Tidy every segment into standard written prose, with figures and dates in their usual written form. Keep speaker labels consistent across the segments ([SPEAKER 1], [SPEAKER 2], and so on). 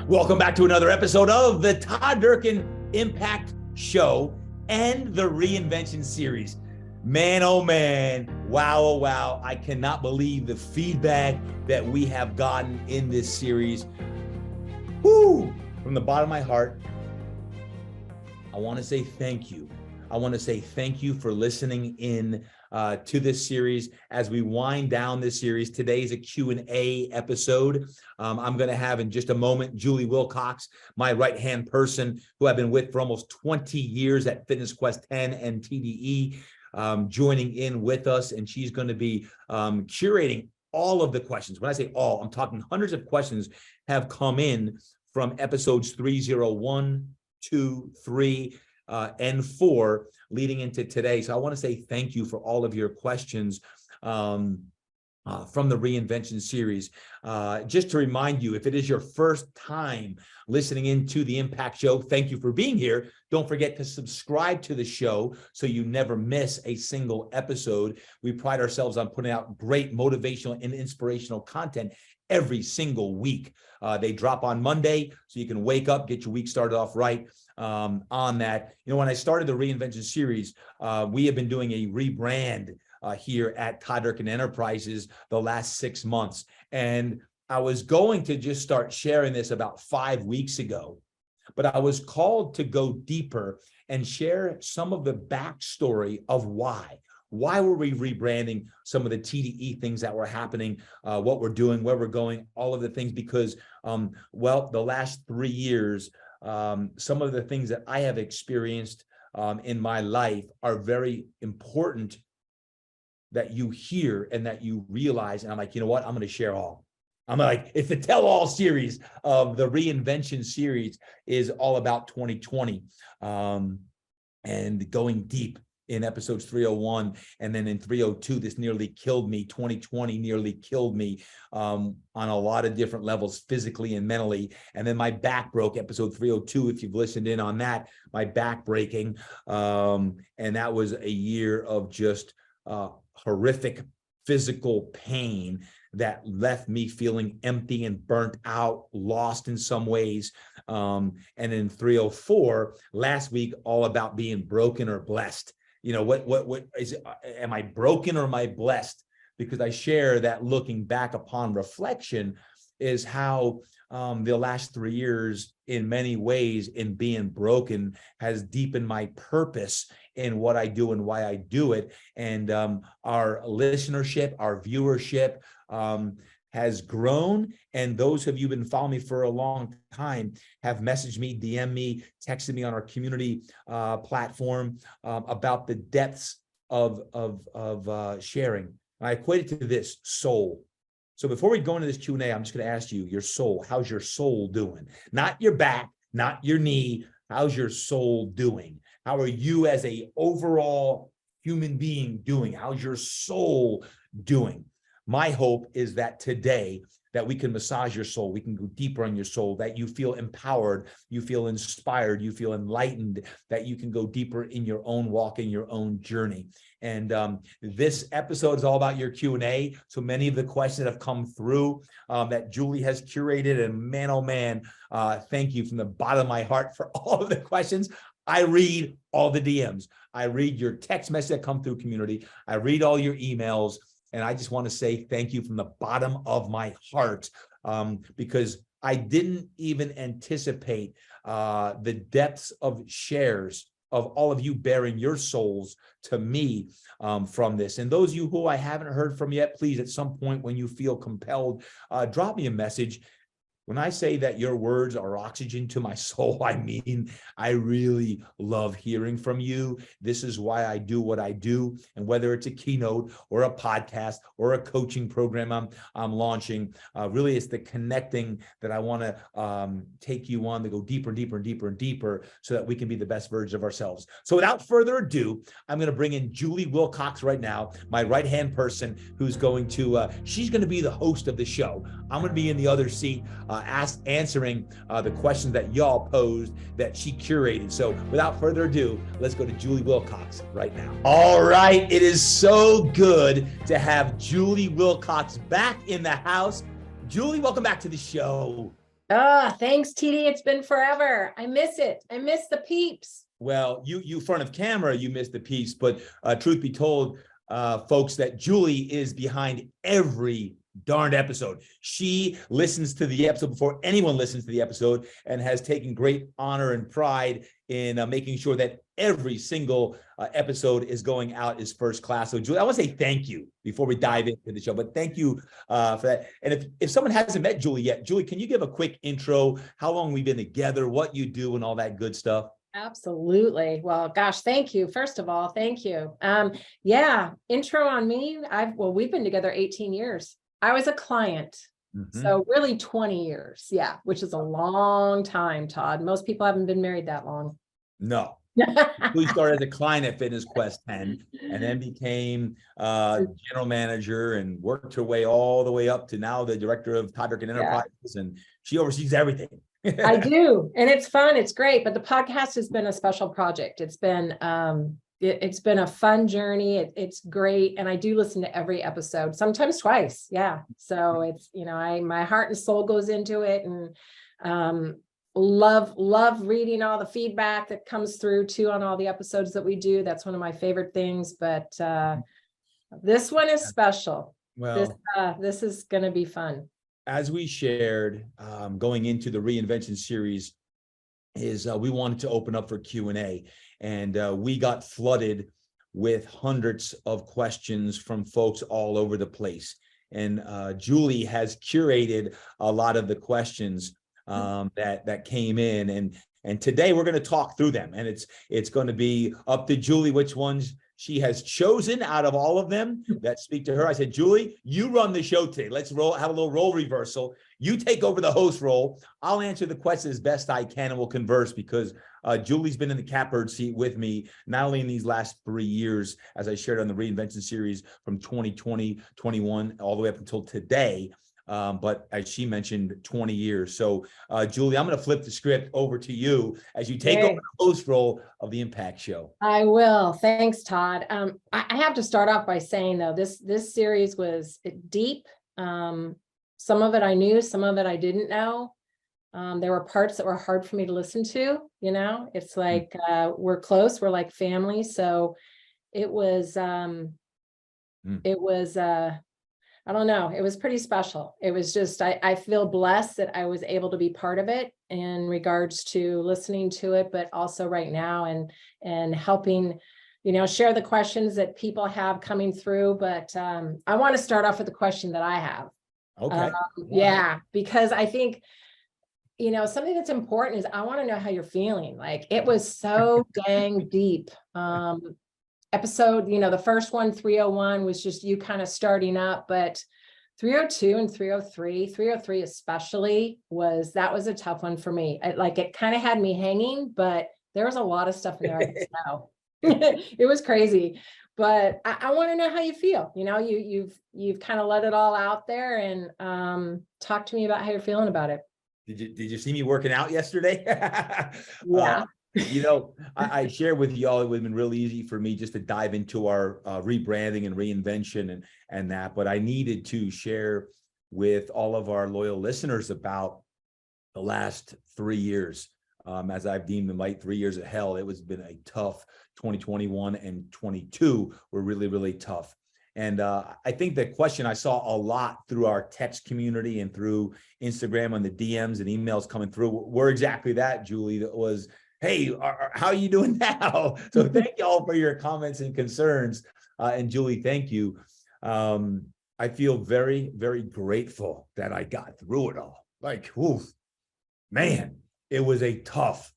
[SPEAKER 1] Welcome back to another episode of the Todd Durkin Impact Show and the Reinvention Series. Man, oh man, wow, oh wow. I cannot believe the feedback that we have gotten in this series. Woo! From the bottom of my heart, I want to say thank you. I want to say thank you for listening in to this series. As we wind down this series, today is a Q&A episode. I'm going to have in just a moment Julie Wilcox, my right-hand person who I've been with for almost 20 years at Fitness Quest 10 and TDE, joining in with us, and she's going to be curating all of the questions. When I say all, I'm talking hundreds of questions have come in from episodes 301, 2, 3, and 4 leading into today. So I want to say thank you for all of your questions from the Reinvention Series. Just to remind you, if it is your first time listening into the Impact Show, thank you for being here. Don't forget to subscribe to the show so you never miss a single episode. We pride ourselves on putting out great motivational and inspirational content every single week. They drop on Monday, so you can wake up, get your week started off right on that. You know, when I started the Reinvention Series, we have been doing a rebrand here at Todd Durkin Enterprises the last 6 months. And I was going to just start sharing this about 5 weeks ago, but I was called to go deeper and share some of the backstory of why. Why were we rebranding some of the TDE things that were happening, what we're doing, where we're going, all of the things, because, well, the last 3 years, some of the things that I have experienced in my life are very important that you hear and that you realize. And I'm like, you know what? I'm going to share all. I'm like, it's the tell-all series of the Reinvention Series is all about 2020 and going deep in episodes 301 and then in 302. This nearly killed me. 2020 nearly killed me on a lot of different levels, physically and mentally. And then my back broke, episode 302. If you've listened in on that, my back breaking. And that was a year of just horrific physical pain that left me feeling empty and burnt out, lost in some ways. And in 304, last week, all about being broken or blessed. You know, what is it? Am I broken or am I blessed? Because I share that looking back upon reflection is how the last 3 years, in many ways, in being broken, has deepened my purpose in what I do and why I do it. And our listenership, our viewership has grown. And those of you who've been following me for a long time have messaged me, DM me, texted me on our community platform about the depths of sharing. I equate it to this: soul. So before we go into this Q&A, I'm just going to ask you, your soul, how's your soul doing? Not your back, not your knee. How's your soul doing? How are you as a overall human being doing? How's your soul doing? My hope is that today that we can massage your soul, we can go deeper on your soul, that you feel empowered, you feel inspired, you feel enlightened, that you can go deeper in your own walk, in your own journey. And this episode is all about your Q&A. So many of the questions that have come through that Julie has curated, and man, oh man, thank you from the bottom of my heart for all of the questions. I read all the DMs. I read your text message that come through community. I read all your emails. And I just want to say thank you from the bottom of my heart, because I didn't even anticipate the depths of shares of all of you bearing your souls to me from this. And those of you who I haven't heard from yet, please, at some point when you feel compelled, drop me a message. When I say that your words are oxygen to my soul, I mean, I really love hearing from you. This is why I do what I do. And whether it's a keynote or a podcast or a coaching program I'm launching, really it's the connecting that I want to take you on to go deeper and deeper and deeper and deeper so that we can be the best version of ourselves. So without further ado, I'm going to bring in Julie Wilcox right now, my right-hand person, who's going to, she's going to be the host of the show. I'm going to be in the other seat, answering the questions that y'all posed that she curated. So without further ado, let's go to Julie Wilcox right now. All right. It is so good to have Julie Wilcox back in the house. Julie, welcome back to the show.
[SPEAKER 2] Thanks, TD. It's been forever. I miss it. I miss the peeps.
[SPEAKER 1] Well, you front of camera, you missed the piece, but truth be told, folks, that Julie is behind every darned episode. She listens to the episode before anyone listens to the episode and has taken great honor and pride in making sure that every single episode is going out as first class. So Julie, I want to say thank you before we dive into the show, but thank you for that. And if someone hasn't met Julie yet, Julie, can you give a quick intro, how long we've been together, what you do and all that good stuff?
[SPEAKER 2] Absolutely. Well, gosh, thank you. First of all, thank you. Yeah, intro on me. We've been together 18 years. I was a client. So really 20 years. Yeah, which is a long time, Todd. Most people haven't been married that long.
[SPEAKER 1] No. We started as a client at Fitness Quest 10 and then became general manager and worked her way all the way up to now the director of Todd Durkin Enterprises, and she oversees everything.
[SPEAKER 2] I do. And it's fun. It's great. But the podcast has been a special project. It's been a fun journey. It's great. And I do listen to every episode, sometimes twice. Yeah. So it's, my heart and soul goes into it, and love reading all the feedback that comes through too on all the episodes that we do. That's one of my favorite things. But this one is special. Well, this is going to be fun.
[SPEAKER 1] As we shared going into the Reinvention Series, is we wanted to open up for Q&A, and we got flooded with hundreds of questions from folks all over the place. And Julie has curated a lot of the questions that came in, and today we're going to talk through them, and it's going to be up to Julie which ones she has chosen out of all of them that speak to her. I said, Julie, you run the show today. Let's have a little role reversal. You take over the host role. I'll answer the questions as best I can, and we'll converse, because Julie's been in the catbird seat with me, not only in these last 3 years, as I shared on the Reinvention Series from 2020, 21, all the way up until today. But as she mentioned, 20 years. So, Julie, I'm going to flip the script over to you as you take over the host role of the Impact Show.
[SPEAKER 2] I will. Thanks, Todd. I have to start off by saying, though, this series was deep. Some of it I knew, some of it I didn't know. There were parts that were hard for me to listen to. It's like we're close. We're like family. So it was. I don't know. It was pretty special. It was just, I feel blessed that I was able to be part of it in regards to listening to it, but also right now and helping, share the questions that people have coming through. But I want to start off with the question that I have.
[SPEAKER 1] Okay.
[SPEAKER 2] Yeah, because I think, something that's important is I want to know how you're feeling. Like, it was so dang deep. Episode, the first one, 301, was just you kind of starting up, but 302 and 303 especially was a tough one for me. It kind of had me hanging, but there was a lot of stuff in there I didn't know. It was crazy, but I want to know how you feel. You've kind of let it all out there, and talk to me about how you're feeling about it.
[SPEAKER 1] Did you see me working out yesterday?
[SPEAKER 2] Yeah.
[SPEAKER 1] I shared with y'all, it would have been really easy for me just to dive into our rebranding and reinvention and that, but I needed to share with all of our loyal listeners about the last 3 years. As I've deemed them, like 3 years of hell. It was been a tough 2021 and 22 were really, really tough. And I think the question I saw a lot through our text community and through Instagram and the DMs and emails coming through were exactly that, Julie. That was, hey, how are you doing now? So thank you all for your comments and concerns. And Julie, thank you. I feel very, very grateful that I got through it all. Like, oof, man, it was a tough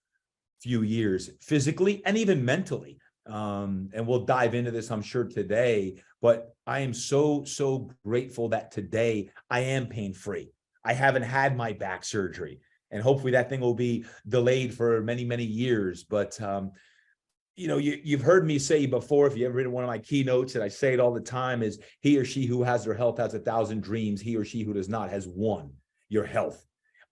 [SPEAKER 1] few years, physically and even mentally. And we'll dive into this, I'm sure, today, but I am so, so grateful that today I am pain-free. I haven't had my back surgery. And hopefully that thing will be delayed for many, many years. But, you've heard me say before, if you ever read one of my keynotes, and I say it all the time, is he or she who has their health has 1,000 dreams. He or she who does not has one, your health.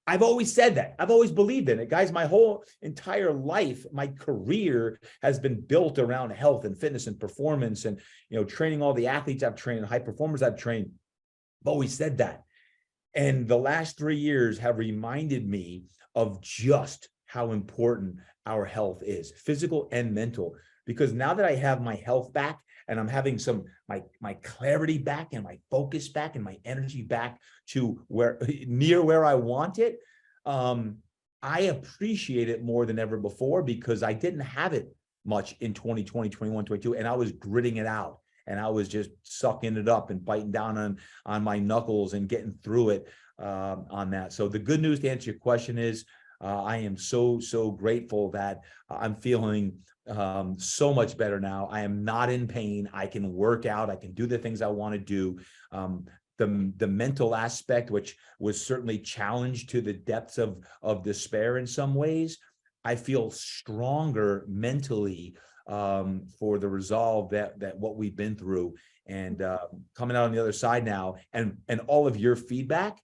[SPEAKER 1] I've always said that. I've always believed in it. Guys, my whole entire life, my career has been built around health and fitness and performance and, training all the athletes I've trained, high performers I've trained. I've always said that. And the last 3 years have reminded me of just how important our health is, physical and mental. Because now that I have my health back and I'm having some my clarity back and my focus back and my energy back to where near where I want it, I appreciate it more than ever before, because I didn't have it much in 2020, 21, 22, and I was gritting it out. And I was just sucking it up and biting down on my knuckles and getting through it on that. So the good news, to answer your question, is I am so grateful that I'm feeling so much better now. I am not in pain. I can work out. I can do the things I want to do. The mental aspect, which was certainly challenged to the depths of despair in some ways, I feel stronger mentally for the resolve that what we've been through, and coming out on the other side now, and all of your feedback,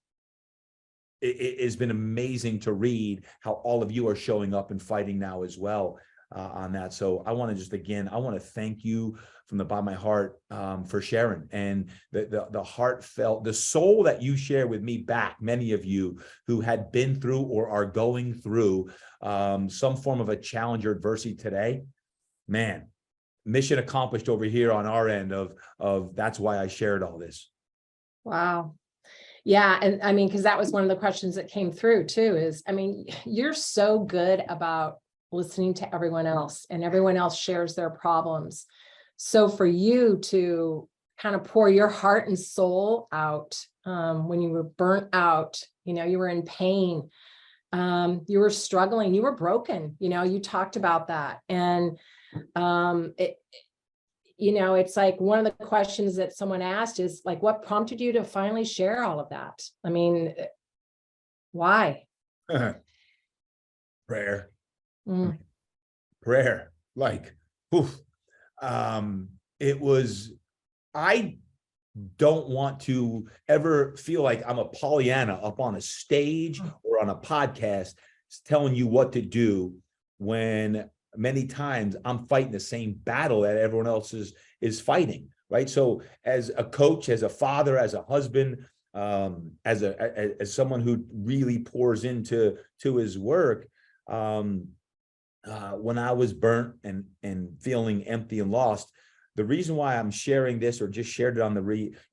[SPEAKER 1] it has been amazing to read how all of you are showing up and fighting now as well on that. So I want to just, again, I want to thank you from the bottom of my heart for sharing, and the heartfelt, the soul that you share with me back, many of you who had been through or are going through some form of a challenge or adversity today. Man, mission accomplished over here on our end of that's why I shared all this.
[SPEAKER 2] Wow. Yeah. And I mean, because that was one of the questions that came through too, is, I mean, you're so good about listening to everyone else, and everyone else shares their problems. So for you to kind of pour your heart and soul out when you were burnt out, you were in pain, you were struggling, you were broken, you talked about that. And it's like one of the questions that someone asked is like, what prompted you to finally share all of that? I mean, why?
[SPEAKER 1] Prayer.
[SPEAKER 2] Mm.
[SPEAKER 1] Prayer. Like, oof. It was, I don't want to ever feel like I'm a Pollyanna up on a stage or on a podcast telling you what to do, when many times I'm fighting the same battle that everyone else is fighting, right? So as a coach, as a father, as a husband, as someone who really pours into his work, when I was burnt and feeling empty and lost, the reason why I'm sharing this, or just shared it on the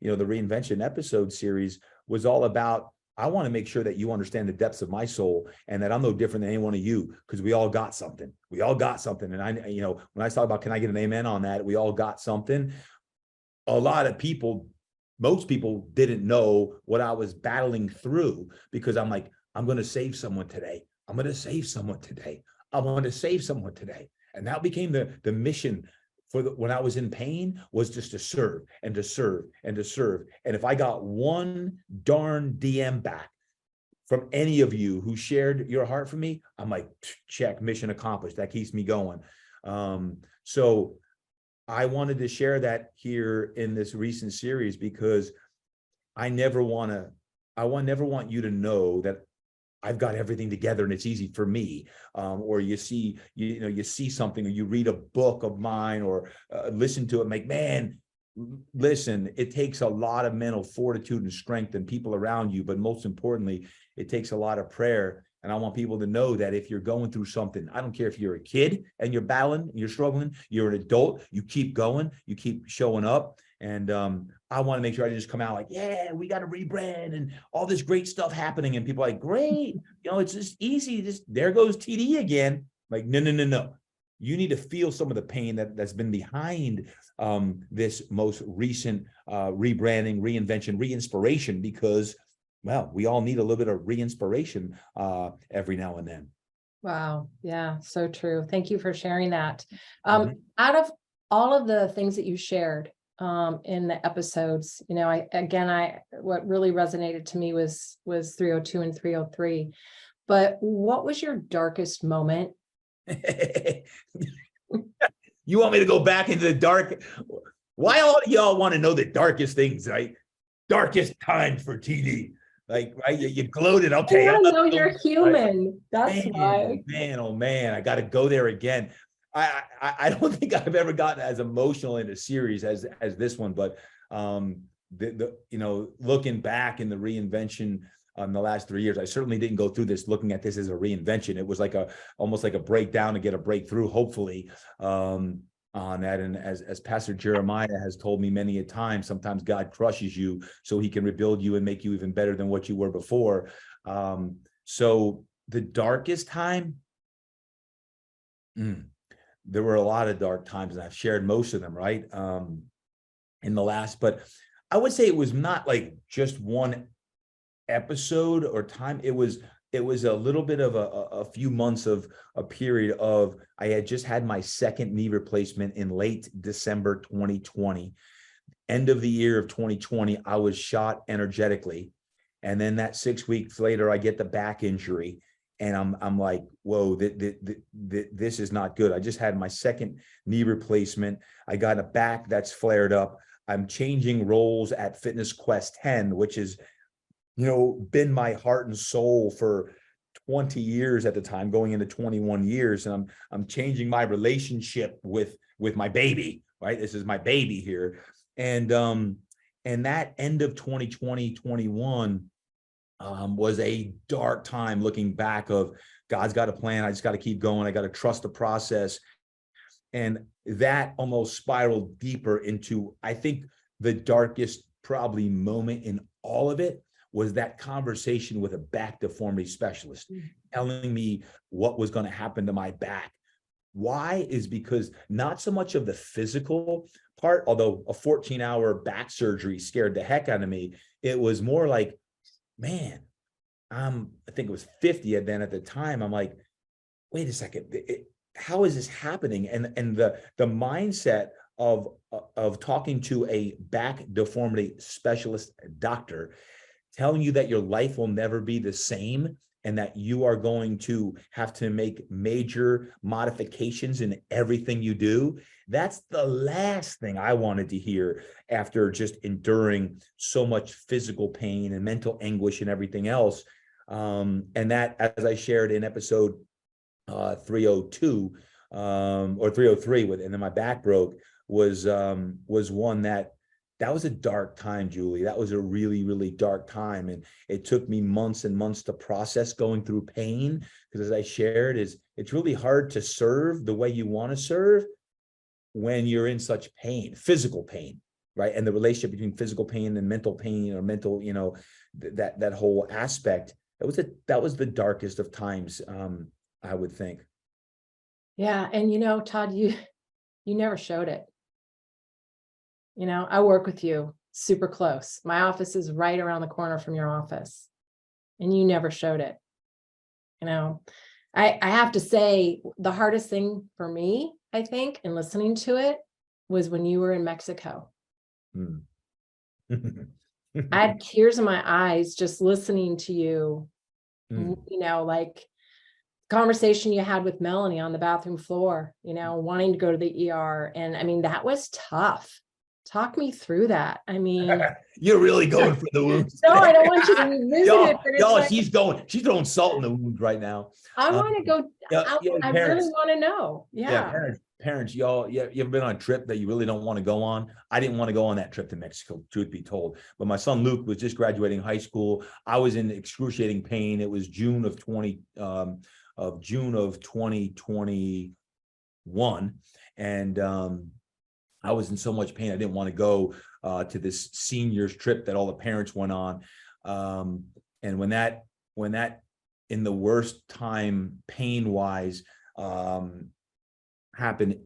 [SPEAKER 1] Reinvention episode series, was all about, I want to make sure that you understand the depths of my soul, and that I'm no different than any one of you, because we all got something. We all got something. And when I talk about, can I get an amen on that? We all got something. A lot of people, most people didn't know what I was battling through, because I'm like, I'm going to save someone today. I'm going to save someone today. I want to save someone today. And that became the mission for when I was in pain, was just to serve and to serve and to serve. And if I got one darn DM back from any of you who shared your heart for me, I'm like, check, mission accomplished. That keeps me going. So I wanted to share that here in this recent series, because I never want you to know that I've got everything together and it's easy for me. Or you see something, or you read a book of mine, or listen to it, and like, man, listen, it takes a lot of mental fortitude and strength and people around you, but most importantly, it takes a lot of prayer. And I want people to know that if you're going through something, I don't care if you're a kid and you're battling, and you're struggling, you're an adult, you keep going, you keep showing up. And I want to make sure I just come out like, yeah, we got to rebrand and all this great stuff happening. And people are like, great, it's just easy. Just there goes TD again. Like, no. You need to feel some of the pain that's been behind this most recent rebranding, reinvention, re-inspiration, because, well, we all need a little bit of re-inspiration every now and then.
[SPEAKER 2] Wow. Yeah, so true. Thank you for sharing that. Out of all of the things that you shared in the episodes, what really resonated to me was 302 and 303. But what was your darkest moment?
[SPEAKER 1] You want me to go back into the dark? Why all of y'all want to know the darkest things, right? Darkest times for TD. Like, right? You gloated. Okay.
[SPEAKER 2] I know you're human. Right? That's why.
[SPEAKER 1] Man, oh man, I got to go there again. I don't think I've ever gotten as emotional in a series as this one, but looking back in the reinvention the last 3 years, I certainly didn't go through this looking at this as a reinvention. It was like almost like a breakdown to get a breakthrough, hopefully, on that. And as Pastor Jeremiah has told me many a time, sometimes God crushes you so he can rebuild you and make you even better than what you were before. So the darkest time, there were a lot of dark times, and I've shared most of them, right? In the last, but I would say it was not like just one episode or time. It was a little bit of a few months of a period of, I had just had my second knee replacement in late December 2020. End of the year of 2020, I was shot energetically. And then that 6 weeks later, I get the back injury. And I'm like, whoa, this is not good. I just had my second knee replacement. I got a back that's flared up. I'm changing roles at Fitness Quest 10, which is, been my heart and soul for 20 years at the time, going into 21 years. And I'm changing my relationship with my baby, right? This is my baby here. And that end of 2020, 21 was a dark time looking back of, God's got a plan. I just got to keep going. I got to trust the process. And that almost spiraled deeper into, I think, the darkest probably moment in all of it was that conversation with a back deformity specialist telling me what was going to happen to my back. Why? Is because not so much of the physical part, although a 14-hour back surgery scared the heck out of me. It was more like, man, I think it was 50 then at the time. I'm like, wait a second, how is this happening? And the mindset of talking to a back deformity specialist doctor, telling you that your life will never be the same and that you are going to have to make major modifications in everything you do. That's the last thing I wanted to hear after just enduring so much physical pain and mental anguish and everything else. And that, as I shared in episode 302 or 303 and then my back broke, was one that was a dark time, Julie. That was a really, really dark time. And it took me months and months to process going through pain, because as I shared, it's really hard to serve the way you want to serve when you're in such pain, physical pain, right? And the relationship between physical pain and mental pain, or mental, that whole aspect, that was the darkest of times, I would think.
[SPEAKER 2] Yeah. And Todd, you never showed it. I work with you super close. My office is right around the corner from your office, and you never showed it. I have to say, the hardest thing for me, I think, in listening to it was when you were in Mexico. I had tears in my eyes just listening to you, like conversation you had with Melanie on the bathroom floor, wanting to go to the ER. And I mean, that was tough. Talk me through that. I mean,
[SPEAKER 1] you're really going for the wounds.
[SPEAKER 2] No, I don't want you to revisit it. But
[SPEAKER 1] Y'all, she's throwing salt in the wound right now.
[SPEAKER 2] I want to go. I
[SPEAKER 1] parents,
[SPEAKER 2] really want to know. Yeah.
[SPEAKER 1] Parents, y'all, you ever been on a trip that you really don't want to go on? I didn't want to go on that trip to Mexico, truth be told. But my son Luke was just graduating high school. I was in excruciating pain. It was June of 2021, and I was in so much pain. I didn't want to go to this seniors trip that all the parents went on. And when that in the worst time pain wise happened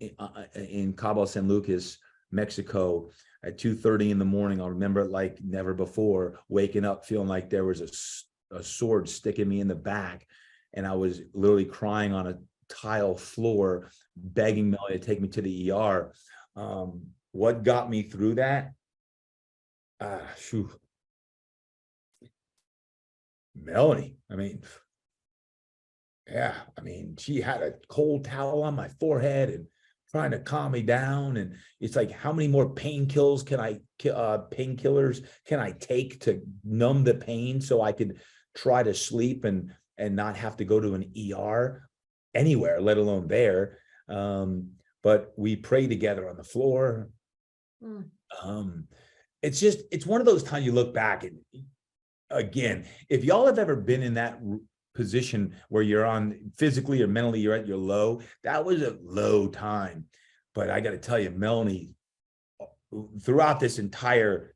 [SPEAKER 1] in Cabo San Lucas, Mexico, at 2:30 in the morning, I'll remember it like never before, waking up feeling like there was a sword sticking me in the back, and I was literally crying on a tile floor, begging Melanie to take me to the ER. What got me through that? Melanie, she had a cold towel on my forehead and trying to calm me down. And it's like, how many more painkillers can I take to numb the pain so I could try to sleep and not have to go to an ER anywhere, let alone there. But we prayed together on the floor. it's one of those times you look back and again, if y'all have ever been in that position where you're on physically or mentally, you're at your low, that was a low time. But I got to tell you, Melanie, throughout this entire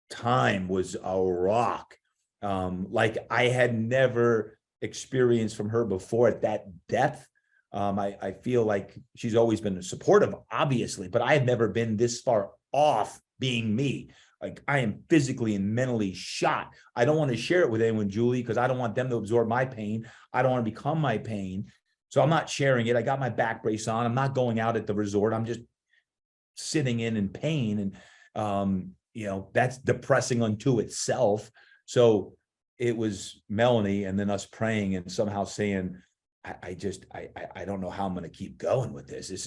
[SPEAKER 1] time was a rock. Like I had never experienced from her before at that depth. I feel like she's always been supportive, obviously, but I have never been this far off being me. Like I am physically and mentally shot. I don't want to share it with anyone, Julie, because I don't want them to absorb my pain. I don't want to become my pain. So I'm not sharing it. I got my back brace on. I'm not going out at the resort. I'm just sitting in pain. And, that's depressing unto itself. So it was Melanie and then us praying and somehow saying, I don't know how I'm going to keep going with this. This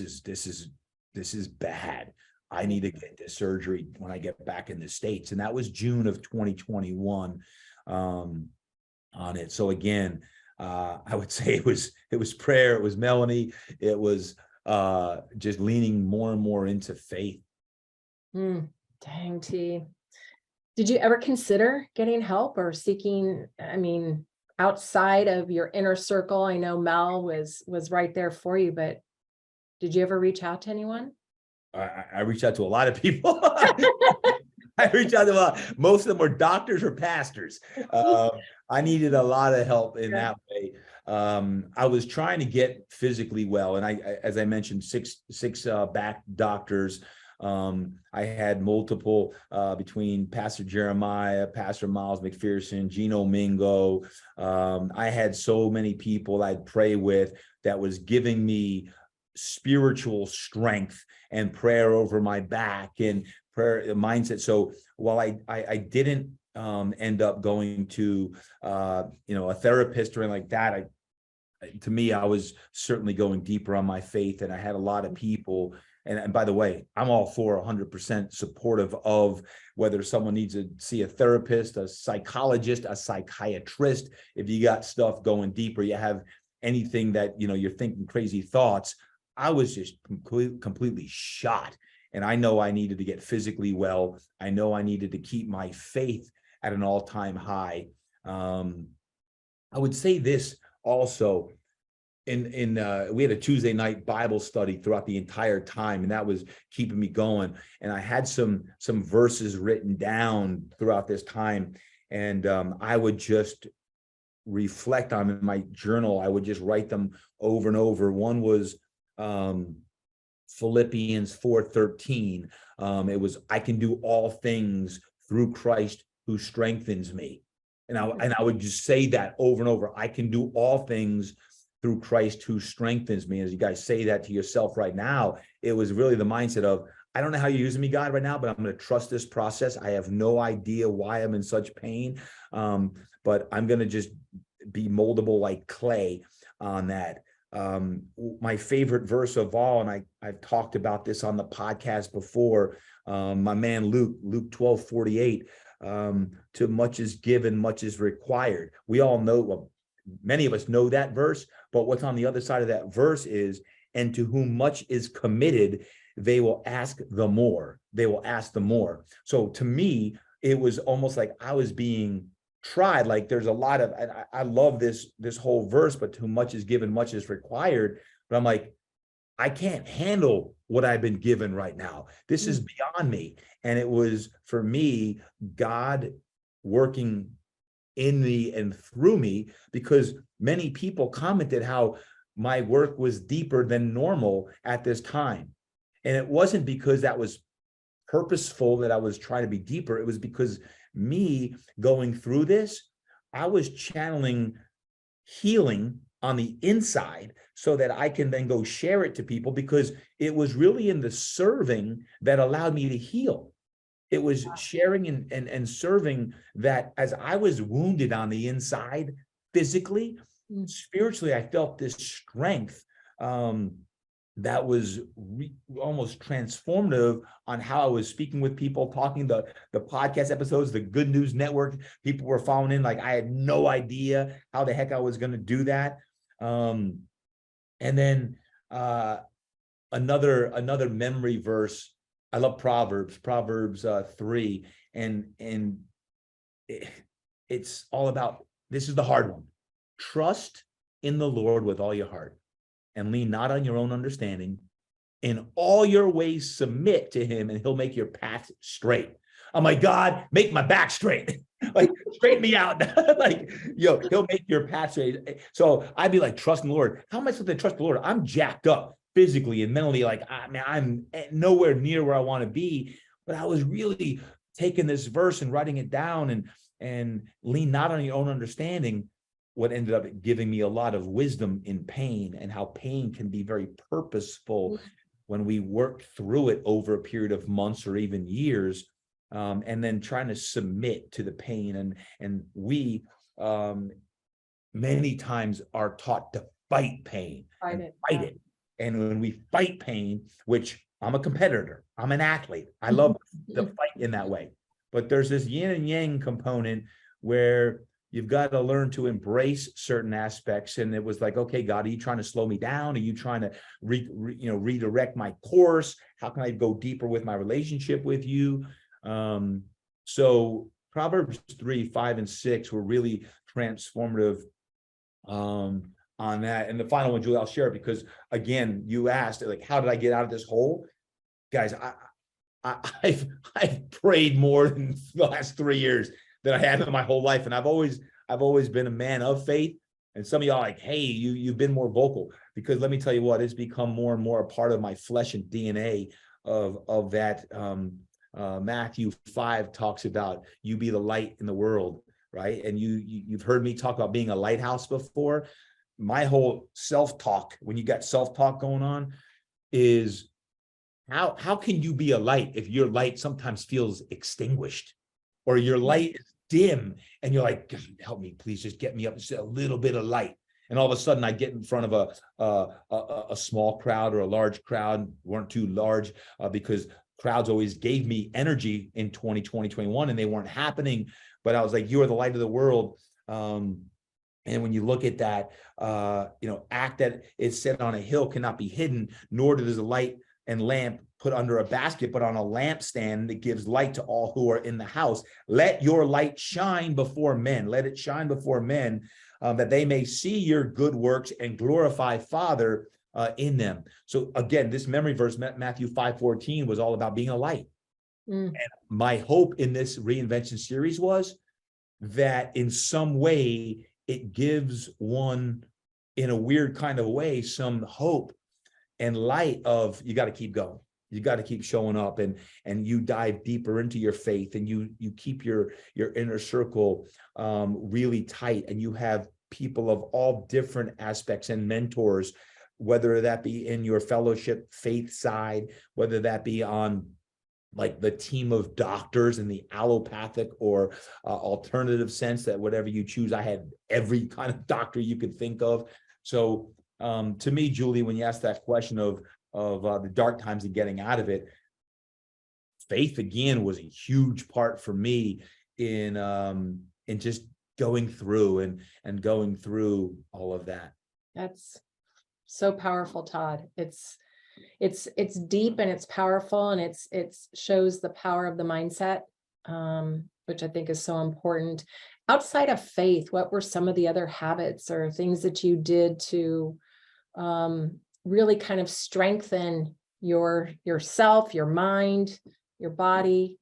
[SPEAKER 1] is bad. I need to get this surgery when I get back in the States. And that was June of 2021 on it. So again, I would say it was prayer. It was Melanie. It was just leaning more and more into faith.
[SPEAKER 2] Dang, T. Did you ever consider getting help or seeking, outside of your inner circle? I know Mel was right there for you, but did you ever reach out to anyone?
[SPEAKER 1] I reached out to a lot of people. I reached out to a lot. Most of them were doctors or pastors. I needed a lot of help in that way. I was trying to get physically well, and I as I mentioned, six back doctors. I had multiple between Pastor Jeremiah, Pastor Miles McPherson, Gino Mingo. I had so many people I'd pray with that was giving me spiritual strength and prayer over my back and prayer mindset. So while I didn't end up going to a therapist or anything like that, to me, I was certainly going deeper on my faith, and I had a lot of people. And by the way, I'm all for 100% supportive of whether someone needs to see a therapist, a psychologist, a psychiatrist. If you got stuff going deeper, you have anything that, you're thinking crazy thoughts. I was just completely shot. And I know I needed to get physically well. I know I needed to keep my faith at an all-time high. I would say this also. We had a Tuesday night Bible study throughout the entire time, and that was keeping me going. And I had some verses written down throughout this time, and I would just reflect on in my journal. I would just write them over and over. One was Philippians 4:13. It was, I can do all things through Christ who strengthens me. And I would just say that over and over. I can do all things through Christ who strengthens me. As you guys say that to yourself right now, it was really the mindset of, I don't know how you're using me, God, right now, but I'm going to trust this process. I have no idea why I'm in such pain, but I'm going to just be moldable like clay on that. My favorite verse of all, and I've talked about this on the podcast before, my man Luke 12:48, to much is given, much is required. We all know, well, many of us know that verse, but what's on the other side of that verse is, and to whom much is committed, they will ask the more. They will ask the more. So to me, it was almost like I was being tried. Like there's a lot of, and I love this whole verse, but to whom much is given, much is required. But I'm like, I can't handle what I've been given right now. This is beyond me. And it was, for me, God working in me and through me, because many people commented how my work was deeper than normal at this time. And it wasn't because that was purposeful that I was trying to be deeper. It was because me going through this, I was channeling healing on the inside so that I can then go share it to people, because it was really in the serving that allowed me to heal. It was sharing and serving that, as I was wounded on the inside, physically, spiritually, I felt this strength that was almost transformative on how I was speaking with people, talking the podcast episodes, the Good News Network. People were following in, like I had no idea how the heck I was going to do that. And then another memory verse I love Proverbs 3, and it's all about, this is the hard one. Trust in the Lord with all your heart and lean not on your own understanding. In all your ways submit to him, and he'll make your path straight. I'm like, God, make my back straight. Like, straighten me out. Like, he'll make your path straight. So I'd be like, trust in the Lord. How am I supposed to trust the Lord? I'm jacked up physically and mentally. Like, I'm nowhere near where I want to be. But I was really taking this verse and writing it down, and lean not on your own understanding. What ended up giving me a lot of wisdom in pain, and how pain can be very purposeful when we work through it over a period of months or even years, and then trying to submit to the pain. And we many times are taught to fight pain, fight it. And when we fight pain, which I'm a competitor, I'm an athlete, I love the fight in that way. But there's this yin and yang component where you've got to learn to embrace certain aspects. And it was like, okay, God, are you trying to slow me down? Are you trying to redirect my course? How can I go deeper with my relationship with you? So Proverbs 3, 5, and 6 were really transformative on that. And the final one, Julie, I'll share it because, again, you asked, like, how did I get out of this hole? Guys, I've prayed more than the last 3 years that I have in my whole life. And I've always been a man of faith. And some of y'all are like, hey, you've been more vocal, because let me tell you what, it's become more and more a part of my flesh and DNA of that. Matthew 5 talks about you be the light in the world, right? And you've heard me talk about being a lighthouse before. My whole self-talk, when you got self-talk going on, is how can you be a light if your light sometimes feels extinguished, or your light is dim and you're like, God, help me, please just get me up just a little bit of light. And all of a sudden I get in front of a small crowd or a large crowd, weren't too large, because crowds always gave me energy in 2020, 21, and they weren't happening. But I was like, you are the light of the world. And when you look at that, act that is set on a hill cannot be hidden, nor does a light and lamp put under a basket, but on a lampstand that gives light to all who are in the house. Let your light shine before men. Let it shine before men, that they may see your good works and glorify Father in them. So again, this memory verse, Matthew 5:14, was all about being a light. And my hope in this Reinvention series was that in some way it gives one, in a weird kind of way, some hope and light of, you got to keep going. You got to keep showing up, and you dive deeper into your faith, and you keep your inner circle really tight, and you have people of all different aspects and mentors, whether that be in your fellowship faith side, whether that be on like the team of doctors in the allopathic or alternative sense, that whatever you choose, I had every kind of doctor you could think of. So to me, Julie, when you asked that question of the dark times and getting out of it, faith again was a huge part for me in just going through and going through all of that.
[SPEAKER 2] That's so powerful, Todd. It's deep and it's powerful, and it shows the power of the mindset, which I think is so important. Outside of faith, what were some of the other habits or things that you did to really kind of strengthen yourself, your mind, your body?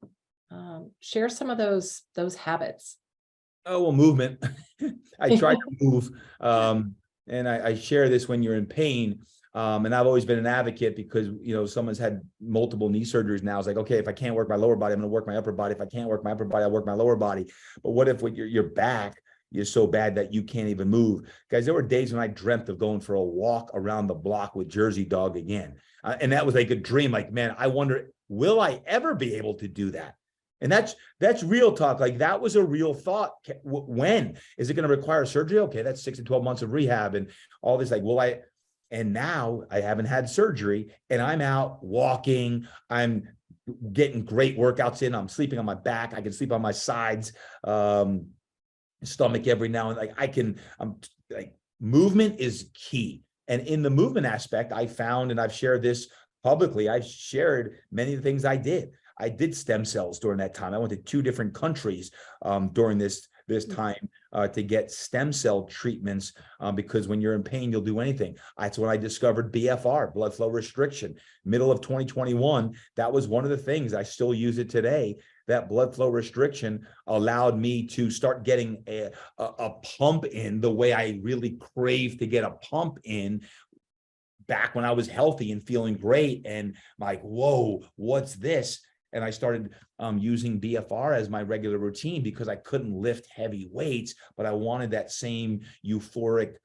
[SPEAKER 2] Share some of those habits.
[SPEAKER 1] Oh, well, movement. I try to move. And I share this when you're in pain. And I've always been an advocate because, someone's had multiple knee surgeries now. It's like, okay, if I can't work my lower body, I'm going to work my upper body. If I can't work my upper body, I'll work my lower body. But what if your back is so bad that you can't even move? Guys, there were days when I dreamt of going for a walk around the block with Jersey Dog again. And that was like a dream. Like, man, I wonder, will I ever be able to do that? And that's real talk. Like, that was a real thought. When is it going to require surgery? Okay, that's 6 to 12 months of rehab and all this. Like, will I? And now I haven't had surgery, and I'm out walking. I'm getting great workouts in. I'm sleeping on my back. I can sleep on my sides, stomach every now and like movement is key. And in the movement aspect, I found, and I've shared this publicly, I've shared many of the things I did. I did stem cells during that time. I went to 2 different countries during this time to get stem cell treatments because when you're in pain, you'll do anything. That's when I discovered BFR, blood flow restriction, middle of 2021. That was one of the things. I still use it today. That blood flow restriction allowed me to start getting a pump in the way I really craved to get a pump in back when I was healthy and feeling great. And like, whoa, what's this? And I started using BFR as my regular routine because I couldn't lift heavy weights, but I wanted that same euphoric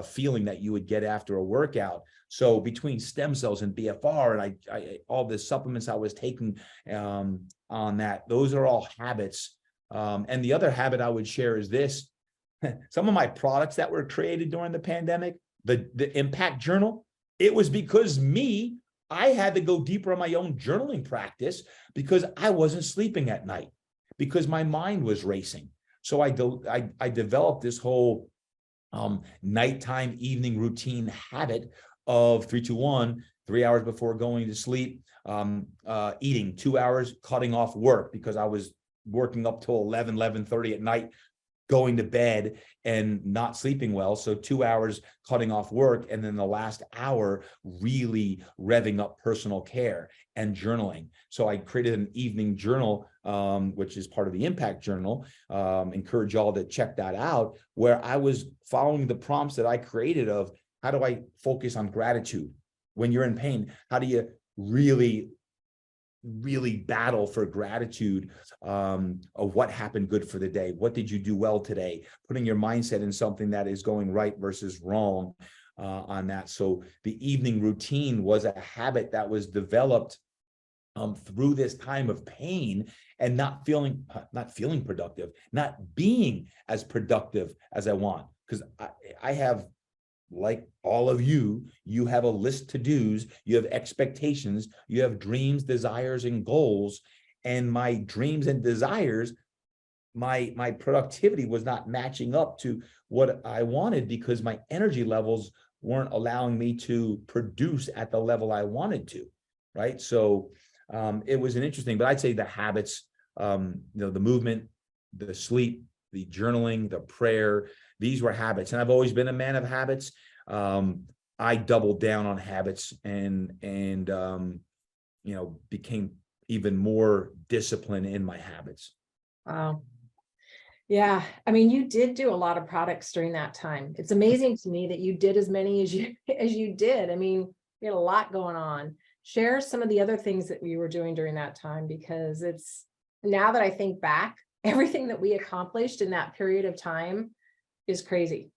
[SPEAKER 1] feeling that you would get after a workout. So between stem cells and BFR and I all the supplements I was taking on that, those are all habits. And the other habit I would share is this. Some of my products that were created during the pandemic, the Impact Journal, it was because I had to go deeper on my own journaling practice because I wasn't sleeping at night because my mind was racing. So I developed this whole nighttime evening routine habit of 3-2-1, 3 hours before going to sleep, eating 2 hours, cutting off work because I was working up till 11:30 at night, going to bed and not sleeping well. So 2 hours cutting off work. And then the last hour, really revving up personal care and journaling. So I created an evening journal, which is part of the Impact Journal. Encourage y'all to check that out, where I was following the prompts that I created of how do I focus on gratitude when you're in pain? How do you really battle for gratitude of what happened good for the day? What did you do well today? Putting your mindset in something that is going right versus wrong on that. So the evening routine was a habit that was developed through this time of pain and not feeling productive, not being as productive as I want. Because I have, like all of you, you have a list to do's, you have expectations, you have dreams, desires, and goals. And my dreams and desires, my productivity was not matching up to what I wanted because my energy levels weren't allowing me to produce at the level I wanted to, right? So it was an interesting, but I'd say the habits, the movement, the sleep, the journaling, the prayer, these were habits. And I've always been a man of habits. I doubled down on habits and became even more disciplined in my habits.
[SPEAKER 2] Wow. Yeah. I mean, you did do a lot of products during that time. It's amazing to me that you did as many as you did. I mean, you had a lot going on. Share some of the other things that we were doing during that time, because it's, now that I think back, everything that we accomplished in that period of time is crazy.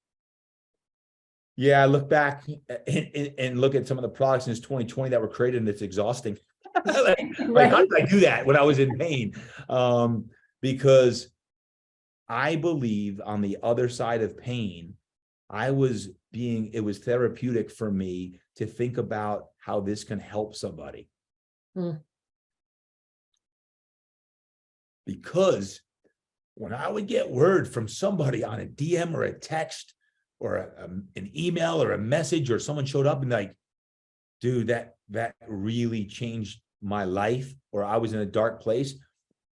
[SPEAKER 1] Yeah, I look back and look at some of the products in 2020 that were created, and it's exhausting. Like, how did I do that when I was in pain? Because I believe on the other side of pain, it was therapeutic for me to think about how this can help somebody. Because when I would get word from somebody on a DM or a text or an email or a message, or someone showed up and like, dude, that really changed my life, or I was in a dark place.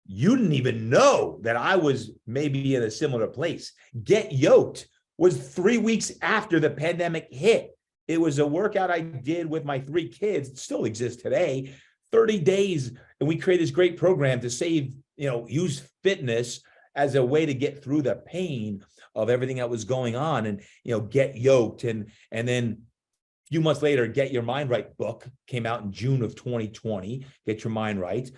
[SPEAKER 1] You didn't even know that I was maybe in a similar place. Get Yoked was 3 weeks after the pandemic hit. It was a workout I did with my 3 kids. It still exists today, 30 days. And we created this great program to use fitness as a way to get through the pain of everything that was going on, and, Get Yoked. And then a few months later, Get Your Mind Right book came out in June of 2020, Get Your Mind Right.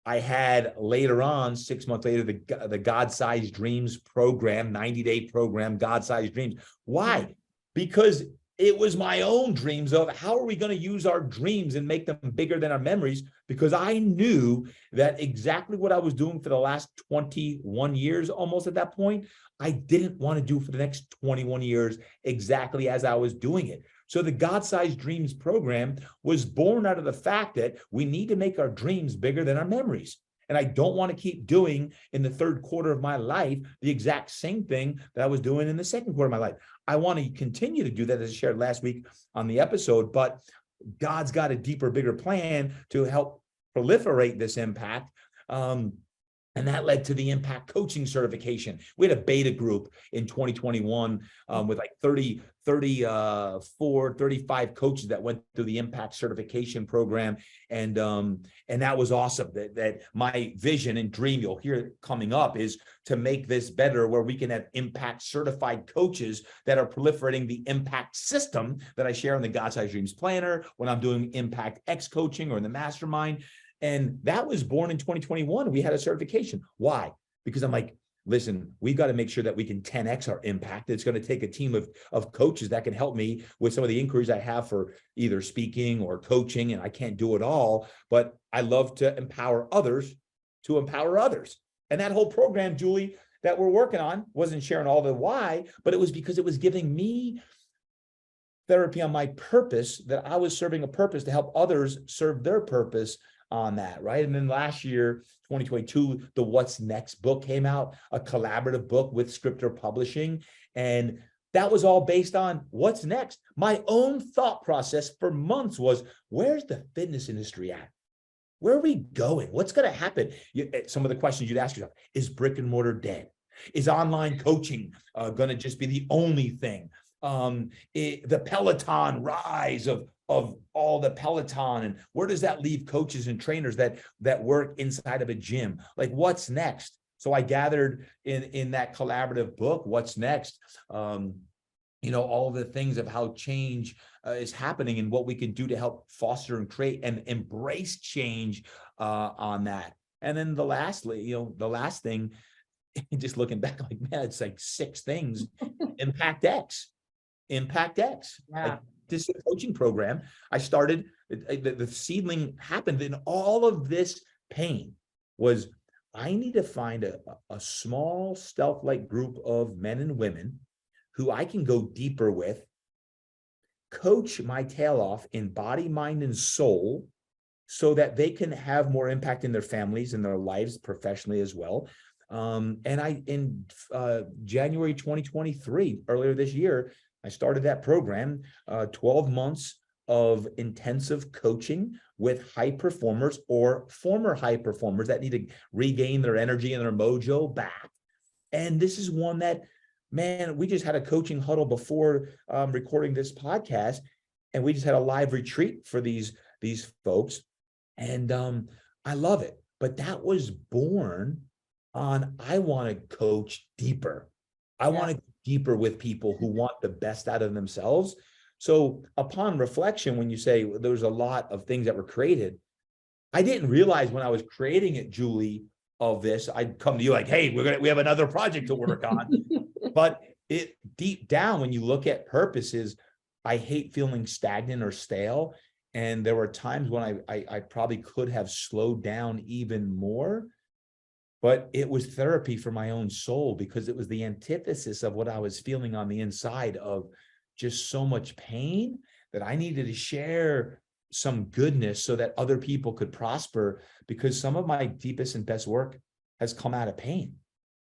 [SPEAKER 1] I had later on, 6 months later, the God-Sized Dreams program, 90-day program, God-Sized Dreams. Why? Because it was my own dreams of how are we going to use our dreams and make them bigger than our memories? Because I knew that exactly what I was doing for the last 21 years, almost at that point, I didn't want to do for the next 21 years exactly as I was doing it. So the God-Sized Dreams program was born out of the fact that we need to make our dreams bigger than our memories. And I don't want to keep doing in the third quarter of my life the exact same thing that I was doing in the second quarter of my life. I want to continue to do that, as I shared last week on the episode, but God's got a deeper, bigger plan to help proliferate this impact. And that led to the impact coaching certification. We had a beta group in 2021 with like 35 coaches that went through the impact certification program. And that was awesome. That my vision and dream, you'll hear it coming up, is to make this better, where we can have impact certified coaches that are proliferating the impact system that I share in the God Size Dreams Planner, when I'm doing Impact X coaching or in the mastermind. And that was born in 2021. We had a certification. Why? Because I'm like, listen, we've got to make sure that we can 10X our impact. It's going to take a team of coaches that can help me with some of the inquiries I have for either speaking or coaching, and I can't do it all, but I love to empower others to empower others. And that whole program, Julie, that we're working on, wasn't sharing all the why, but it was because it was giving me therapy on my purpose, that I was serving a purpose to help others serve their purpose on that, right? And then last year, 2022, the What's Next book came out, a collaborative book with Scripter Publishing. And that was all based on what's next. My own thought process for months was, where's the fitness industry at? Where are we going? What's going to happen? Some of the questions you'd ask yourself: is brick and mortar dead? Is online coaching going to just be the only thing? The Peloton rise of all the Peloton, and where does that leave coaches and trainers that work inside of a gym? Like, what's next? So I gathered in that collaborative book, What's Next, all the things of how change is happening and what we can do to help foster and create and embrace change on that. And then the last thing, just looking back, like, man, it's like 6 things. Impact X. Yeah. Like, this is a coaching program I started. The seedling happened in all of this pain was, I need to find a small stealth-like group of men and women who I can go deeper with, coach my tail off in body, mind, and soul, so that they can have more impact in their families and their lives professionally as well. And in January 2023, earlier this year, I started that program, 12 months of intensive coaching with high performers or former high performers that need to regain their energy and their mojo back. And this is one that, man, we just had a coaching huddle before recording this podcast, and we just had a live retreat for these folks. And I love it. But that was born on, I want to coach deeper. I want to go deeper with people who want the best out of themselves. So upon reflection, when you say there's a lot of things that were created, I didn't realize when I was creating it, Julie, of this, I'd come to you like, hey, we have another project to work on. But it deep down, when you look at purposes, I hate feeling stagnant or stale. And there were times when I probably could have slowed down even more. But it was therapy for my own soul, because it was the antithesis of what I was feeling on the inside of just so much pain that I needed to share some goodness so that other people could prosper, because some of my deepest and best work has come out of pain.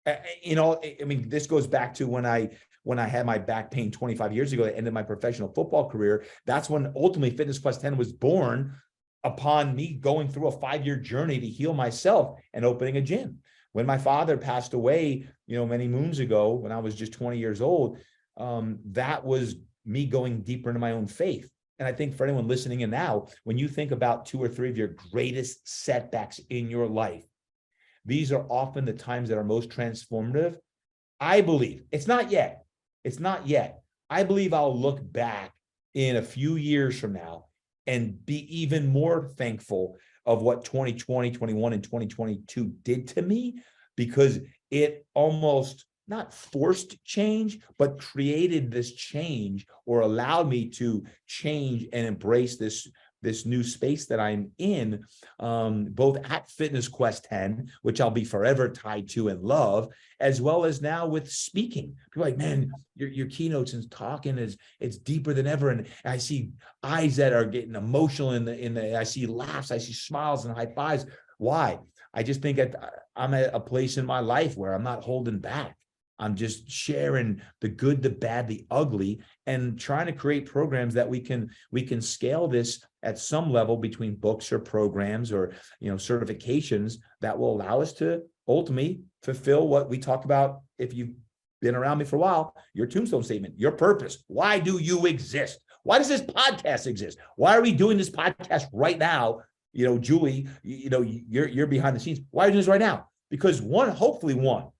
[SPEAKER 1] This goes back to when I had my back pain 25 years ago, that ended my professional football career. That's when ultimately Fitness Quest 10 was born, upon me going through a 5-year journey to heal myself and opening a gym. When my father passed away, many moons ago, when I was just 20 years old, that was me going deeper into my own faith. And I think for anyone listening in now, when you think about 2 or 3 of your greatest setbacks in your life, these are often the times that are most transformative. I believe it's not yet. I believe I'll look back in a few years from now and be even more thankful of what 2020, 21, and 2022 did to me, because it almost not forced change, but created this change, or allowed me to change and embrace this new space that I'm in, both at Fitness Quest 10, which I'll be forever tied to and love, as well as now with speaking. People are like, man, your keynotes and talking it's deeper than ever. And I see eyes that are getting emotional I see laughs, I see smiles and high fives. Why? I just think I'm at a place in my life where I'm not holding back. I'm just sharing the good, the bad, the ugly, and trying to create programs that we can scale this at some level between books or programs or certifications that will allow us to ultimately fulfill what we talk about. If you've been around me for a while, your tombstone statement, your purpose. Why do you exist? Why does this podcast exist? Why are we doing this podcast right now? Julie, you're behind the scenes. Why are we doing this right now? Because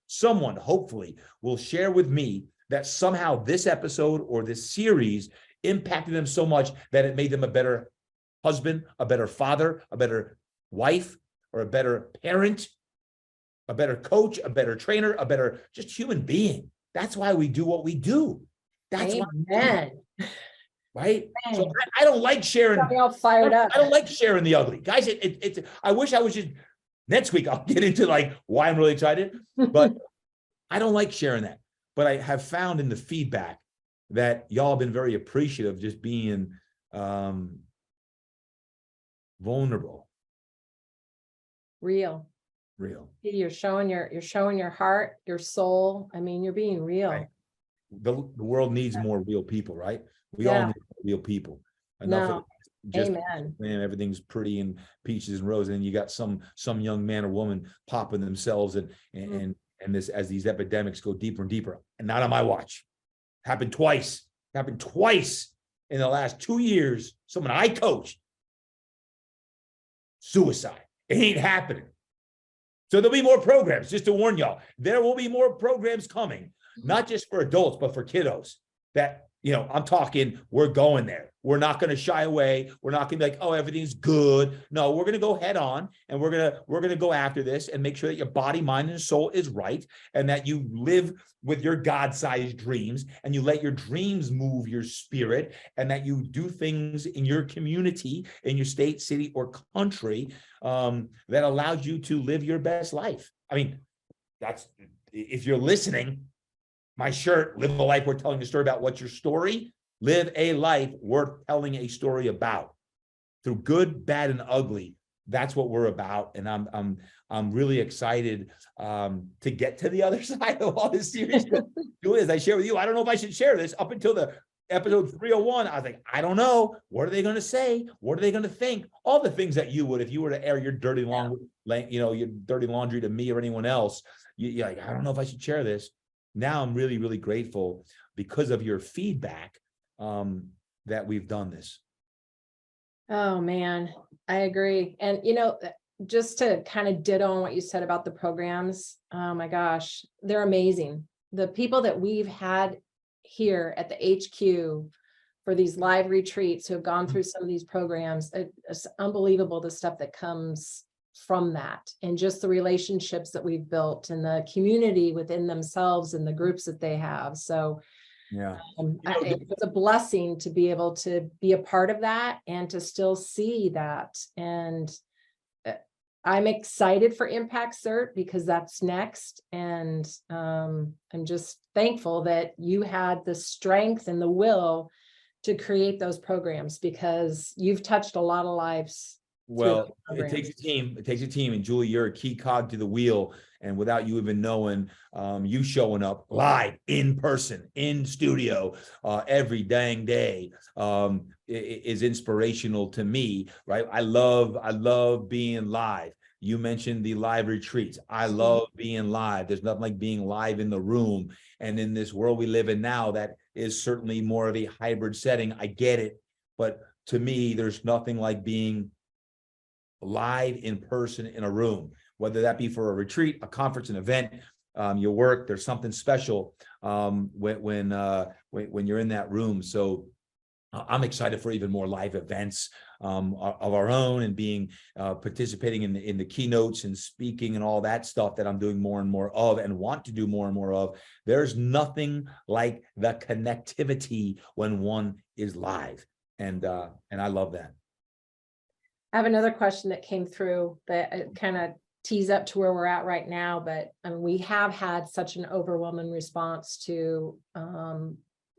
[SPEAKER 1] someone hopefully will share with me that somehow this episode or this series impacted them so much that it made them a better husband, a better father, a better wife, or a better parent, a better coach, a better trainer, a better just human being. That's why we do what we do. That's
[SPEAKER 2] Amen.
[SPEAKER 1] why, right? So I don't like sharing.
[SPEAKER 2] All fired up.
[SPEAKER 1] I don't like sharing the ugly, guys. I wish I was just. Next week, I'll get into why I'm really excited, but I don't like sharing that. But I have found in the feedback that y'all have been very appreciative of just being vulnerable.
[SPEAKER 2] Real. You're showing your heart, your soul. I mean, you're being real.
[SPEAKER 1] Right. The world needs more real people, right? We all need real people. Enough of just
[SPEAKER 2] Amen.
[SPEAKER 1] Man, everything's pretty and peaches and roses, and you got some young man or woman popping themselves and this as these epidemics go deeper and deeper. And not on my watch. Happened twice in the last 2 years. Someone I coached, suicide. It ain't happening. So there'll be more programs. Just to warn y'all, there will be more programs coming, not just for adults, but for kiddos. That I'm talking, we're going there. We're not going to shy away. We're not going to be like, oh, everything's good. No, we're going to go head on, and we're going to go after this and make sure that your body, mind, and soul is right, and that you live with your God-sized dreams, and you let your dreams move your spirit, and that you do things in your community, in your state, city, or country that allows you to live your best life. I mean, that's, if you're listening, my shirt, live a life worth telling a story about. What's your story? Live a life worth telling a story about. Through good, bad, and ugly. That's what we're about. And I'm really excited to get to the other side of all this series. Julie, as I share with you, I don't know if I should share this. Up until the episode 301, I was like, I don't know. What are they going to say? What are they going to think? All the things that you would, if you were to air your dirty laundry to me or anyone else, you're like, I don't know if I should share this. Now I'm really, really grateful because of your feedback that we've done this.
[SPEAKER 2] Oh man, I agree. And just to kind of ditto on what you said about the programs, oh my gosh, they're amazing. The people that we've had here at the HQ for these live retreats who have gone through some of these programs, it's unbelievable the stuff that comes from that, and just the relationships that we've built and the community within themselves and the groups that they have. So it's a blessing to be able to be a part of that and to still see that. And I'm excited for Impact Cert because that's next. And I'm just thankful that you had the strength and the will to create those programs, because you've touched a lot of lives.
[SPEAKER 1] Well, it takes a team. It takes a team. And Julie, you're a key cog to the wheel. And without you even knowing, you showing up live, in person, in studio, every dang day is inspirational to me, right? I love being live. You mentioned the live retreats. I love being live. There's nothing like being live in the room. And in this world we live in now, that is certainly more of a hybrid setting. I get it. But to me, there's nothing like being live in person in a room, whether that be for a retreat, a conference, an event, your work. There's something special when you're in that room. So I'm excited for even more live events of our own, and being participating in the keynotes and speaking and all that stuff that I'm doing more and more of, and want to do more and more of. There's nothing like the connectivity when one is live, and I love that.
[SPEAKER 2] I have another question that came through that kind of tees up to where we're at right now, but we have had such an overwhelming response to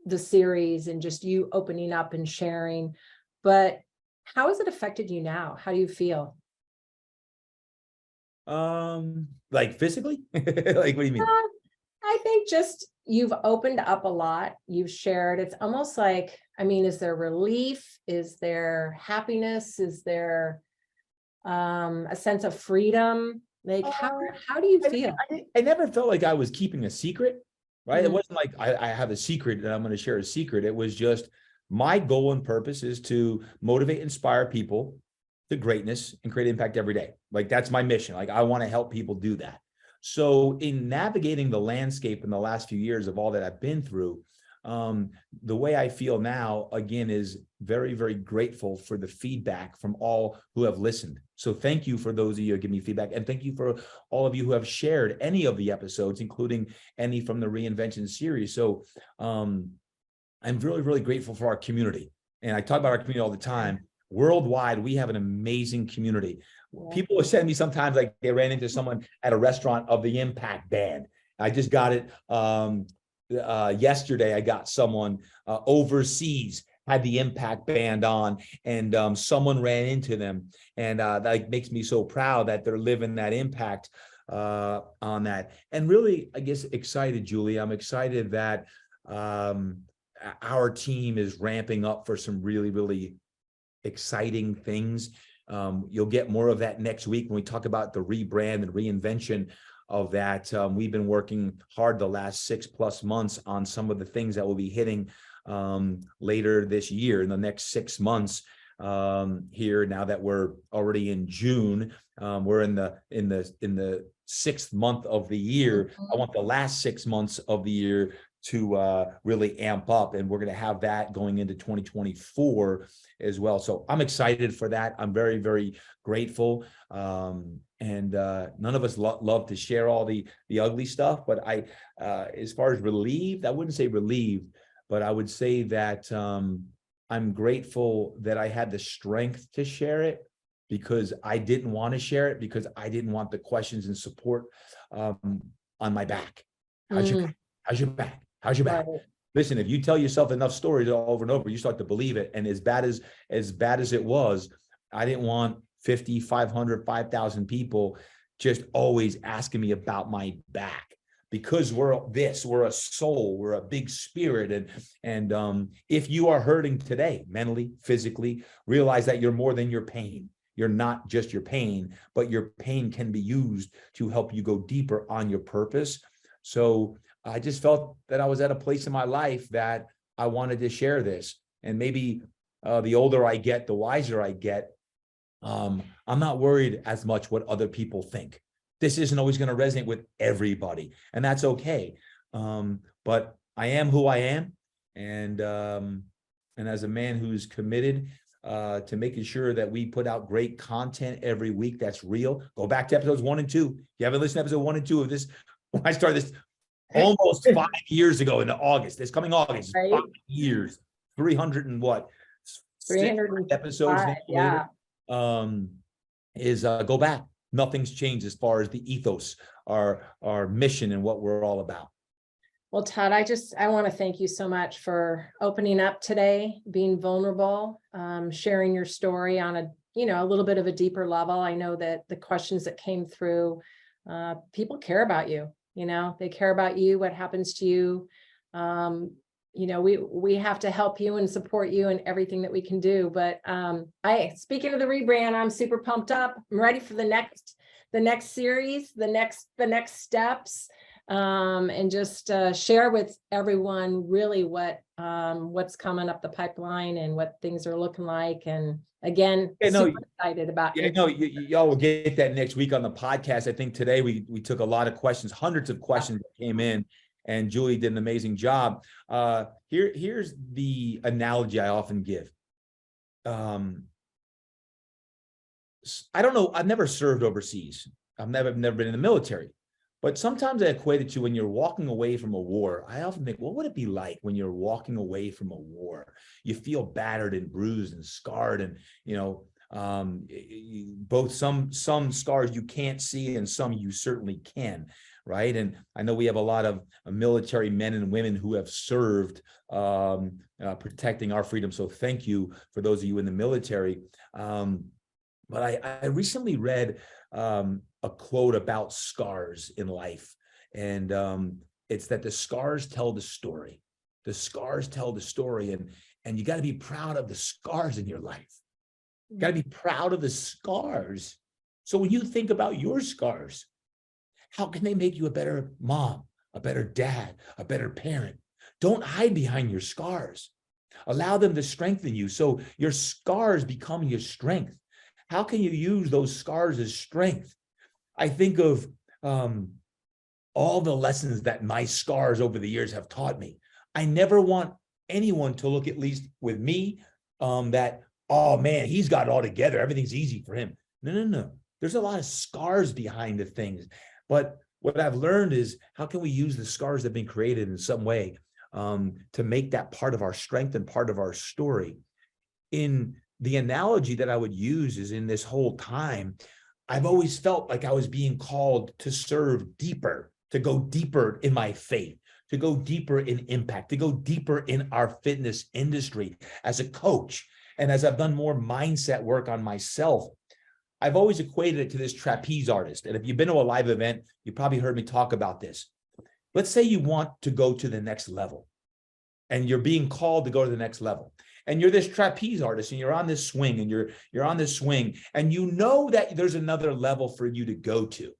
[SPEAKER 2] the series and just you opening up and sharing. But how has it affected you now? How do you feel?
[SPEAKER 1] Like physically? Like, what do you mean?
[SPEAKER 2] I think just you've opened up a lot. You've shared. It's almost like, I mean, is there relief? Is there happiness? Is there a sense of freedom? Like how do you feel?
[SPEAKER 1] I never felt like I was keeping a secret, right? It
[SPEAKER 2] Mm,
[SPEAKER 1] wasn't like I have a secret and I'm going to share a secret. It was just my goal and purpose is to motivate, inspire people to greatness and create impact every day. Like that's my mission. Like I want to help people do that. So in navigating the landscape in the last few years of all that I've been through, the way I feel now, again, is very, very grateful for the feedback from all who have listened. So thank you for those of you who give me feedback. And thank you for all of you who have shared any of the episodes, including any from the Reinvention series. So I'm really, really grateful for our community. And I talk about our community all the time. Worldwide, we have an amazing community. People will send me sometimes like they ran into someone at a restaurant of the Impact Band. I just got it yesterday. I got someone overseas had the Impact Band on, and someone ran into them, and that makes me so proud that they're living that impact on that. And really, I guess excited, Julie. I'm excited that our team is ramping up for some really, really exciting things. You'll get more of that next week when we talk about the rebrand and reinvention of that. We've been working hard the last 6+ months on some of the things that will be hitting later this year in the next 6 months. Here now that we're already in June, we're in the 6th month of the year. I want the last 6 months of the year to really amp up, and we're going to have that going into 2024 as well. So I'm excited for that. I'm very, very grateful. And none of us love to share all the ugly stuff, but as far as relieved, I wouldn't say relieved, but I would say that I'm grateful that I had the strength to share it, because I didn't want to share it, because I didn't want the questions and support on my back. How's your back? How's your back? How's your back? Right. Listen, if you tell yourself enough stories over and over, you start to believe it. And as bad as it was, I didn't want 50, 500, 5,000 people just always asking me about my back, because we're a soul, we're a big spirit. And if you are hurting today, mentally, physically, realize that you're more than your pain. You're not just your pain, but your pain can be used to help you go deeper on your purpose. So I just felt that I was at a place in my life that I wanted to share this. And maybe the older I get, the wiser I get. I'm not worried as much what other people think. This isn't always going to resonate with everybody, and that's okay. But I am who I am. And as a man who's committed to making sure that we put out great content every week that's real, go back to episodes 1 and 2. If you haven't listened to episode 1 and 2 of this, when I started this almost 5 years ago in August, this coming August, right? 5 years, 300 and what? 300 episodes. Yeah. Go back. Nothing's changed as far as the ethos, our mission, and what we're all about.
[SPEAKER 2] Well, Todd, I want to thank you so much for opening up today, being vulnerable, sharing your story on a little bit of a deeper level. I know that the questions that came through, people care about you. They care about you, what happens to you. We have to help you and support you in everything that we can do. But speaking of the rebrand, I'm super pumped up. I'm ready for the next series, the next steps, and just share with everyone really what's coming up the pipeline and what things are looking like. And again, super excited about it.
[SPEAKER 1] Y'all will get that next week on the podcast. I think today we took a lot of questions, hundreds of questions that came in. And Julie did an amazing job. Here's the analogy I often give. I don't know. I've never served overseas. I've never been in the military. But sometimes I equate it to when you're walking away from a war. I often think, what would it be like when you're walking away from a war? You feel battered and bruised and scarred, and both some scars you can't see and some you certainly can. Right. And I know we have a lot of military men and women who have served protecting our freedom. So thank you for those of you in the military. But I recently read a quote about scars in life. And It's that the scars tell the story. The scars tell the story, and you got to be proud of the scars in your life. You got to be proud of the scars. So when you think about your scars, how can they make you a better mom, a better dad, a better parent? Don't hide behind your scars. Allow them to strengthen you. So your scars become your strength. How can you use those scars as strength? I think of all the lessons that my scars over the years have taught me. I never want anyone to look, at least with me, that, oh man, he's got it all together. Everything's easy for him. No. There's a lot of scars behind the things. But what I've learned is, how can we use the scars that have been created in some way to make that part of our strength and part of our story? In the analogy that I would use is, in this whole time, I've always felt like I was being called to serve deeper, to go deeper in my faith, to go deeper in impact, to go deeper in our fitness industry as a coach. And as I've done more mindset work on myself, I've always equated it to this trapeze artist. And if you've been to a live event, you probably heard me talk about this. Let's say you want to go to the next level, and you're being called to go to the next level. And you're this trapeze artist, and you're on this swing, and you're on this swing, and you know that there's another level for you to go to.